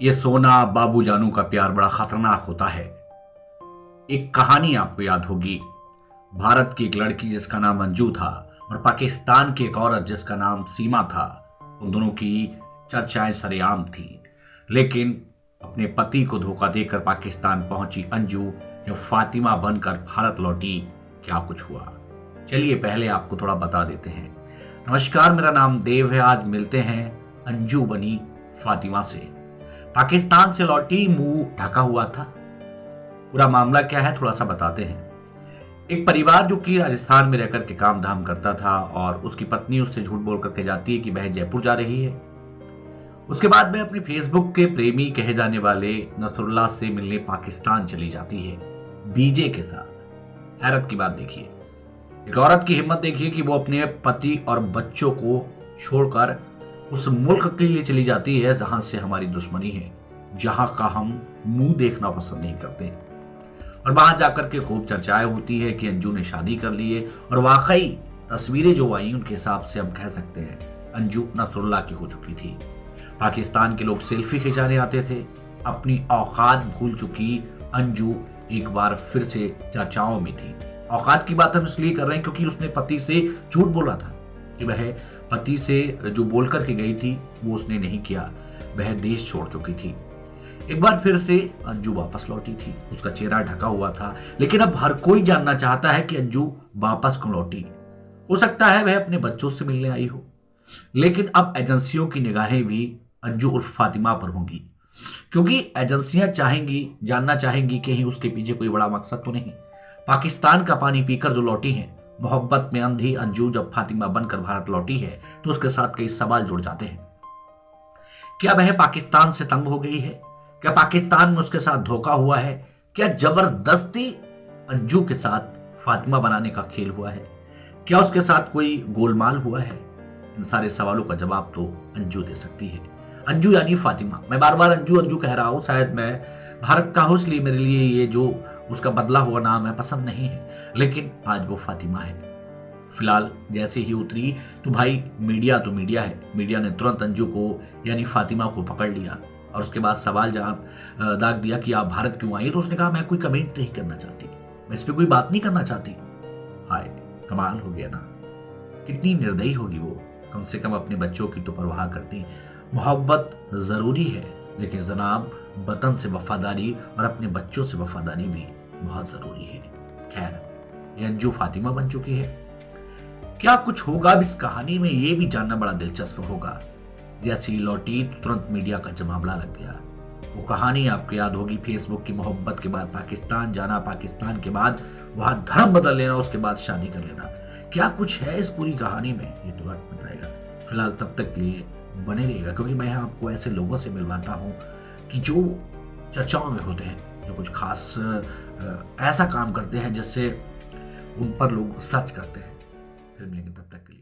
ये सोना बाबू जानू का प्यार बड़ा खतरनाक होता है। एक कहानी आपको याद होगी। भारत की एक लड़की जिसका नाम अंजू था और पाकिस्तान की एक औरत जिसका नाम सीमा था। उन दोनों की चर्चाएं सरेआम थी। लेकिन अपने पति को धोखा देकर पाकिस्तान पहुंची अंजू जब फातिमा बनकर भारत लौटी, क्या कुछ हुआ, चलिए पहले आपको थोड़ा बता देते हैं। नमस्कार, मेरा नाम देव है। आज मिलते हैं अंजू बनी फातिमा से। पाकिस्तान से लौटी, मुंह ढका हुआ था। पूरा मामला क्या है थोड़ा सा बताते हैं। एक परिवार जो कि राजस्थान में रहकर के काम धाम करता था और उसकी पत्नी उससे झूठ बोल करके जाती है कि वह जयपुर जा रही है। उसके बाद वह अपने फेसबुक के प्रेमी कहे जाने वाले नसरुल्लाह से मिलने पाकिस्तान चली जाती है, बीजे के साथ। हैरत की बात देखिए, एक औरत की हिम्मत देखिए कि वो अपने पति और बच्चों को छोड़कर उस मुल्क के लिए चली जाती है जहां से हमारी दुश्मनी है, जहां का हम मुंह देखना पसंद नहीं करते। और वहां जाकर के खूब चर्चाएं होती है कि अंजू ने शादी कर ली है। और वाकई तस्वीरें जो आई उनके हिसाब से हम कह सकते हैं अंजू नसरुल्लाह की हो चुकी थी। पाकिस्तान के लोग सेल्फी खिंचाने आते थे। अपनी औकात भूल चुकी अंजू एक बार फिर से चर्चाओं में थी। औकात की बात हम इसलिए कर रहे हैं क्योंकि उसने पति से झूठ बोला था कि वह पति से जो बोल करके गई थी वो उसने नहीं किया। वह देश छोड़ चुकी थी। एक बार फिर से अंजू वापस लौटी थी। उसका चेहरा ढका हुआ था, लेकिन अब हर कोई जानना चाहता है कि अंजू वापस क्यों लौटी। हो सकता है वह अपने बच्चों से मिलने आई हो, लेकिन अब एजेंसियों की निगाहें भी अंजू उर्फ फातिमा पर होंगी, क्योंकि एजेंसियां चाहेंगी, जानना चाहेंगी कि उसके पीछे कोई बड़ा मकसद तो नहीं। पाकिस्तान का पानी पीकर जो लौटी है, मोहब्बत में अंधी अंजू जब फातिमा बनकर भारत लौटी है तो उसके साथ कई सवाल जुड़ जाते हैं। क्या वह पाकिस्तान से तंग हो गई है? क्या पाकिस्तान में उसके साथ धोखा हुआ है? क्या जबरदस्ती अंजू के साथ फातिमा बनाने का खेल हुआ है? क्या उसके साथ कोई गोलमाल हुआ है? इन सारे सवालों का जवाब तो अंजू दे सकती है। अंजू यानी फातिमा। मैं बार बार अंजू अंजू कह रहा हूं, शायद मैं भारत का हूं इसलिए मेरे लिए ये जो उसका बदला हुआ नाम है पसंद नहीं है, लेकिन आज वो फातिमा है। फिलहाल जैसे ही उतरी तो भाई मीडिया तो मीडिया है। मीडिया ने तुरंत अंजू को यानी फातिमा को पकड़ लिया और उसके बाद सवाल जवाब दाग दिया कि आप भारत क्यों आई। तो उसने कहा मैं कोई कमेंट नहीं करना चाहती, मैं इस पर कोई बात नहीं करना चाहती। हाय, कमाल हो गया ना। कितनी निर्दयी होगी वो। कम से कम अपने बच्चों की तो परवाह करती। मोहब्बत जरूरी है, लेकिन जनाब वतन से वफादारी और अपने बच्चों से वफादारी भी बहुत जरूरी है। खैर, ये अंजू फातिमा बन चुकी है। क्या कुछ होगा अब इस कहानी में, ये भी जानना बड़ा दिलचस्प होगा। जैसे ही लौटी तो तुरंत मीडिया का जमावड़ा लग गया। वो कहानी आपको याद होगी, फेसबुक की मोहब्बत के बाद पाकिस्तान जाना, पाकिस्तान के बाद वहां धर्म बदल लेना, उसके बाद शादी कर लेना। क्या कुछ है इस पूरी कहानी में, ये तो वक्त बताएगा। फिलहाल तब तक के लिए बने रहेगा, क्योंकि मैं आपको ऐसे लोगों से मिलवाता हूं कि जो चर्चाओं में होते हैं, जो कुछ खास ऐसा काम करते हैं जिससे उन पर लोग सर्च करते हैं। फिर मिलेंगे, तब तक के लिए।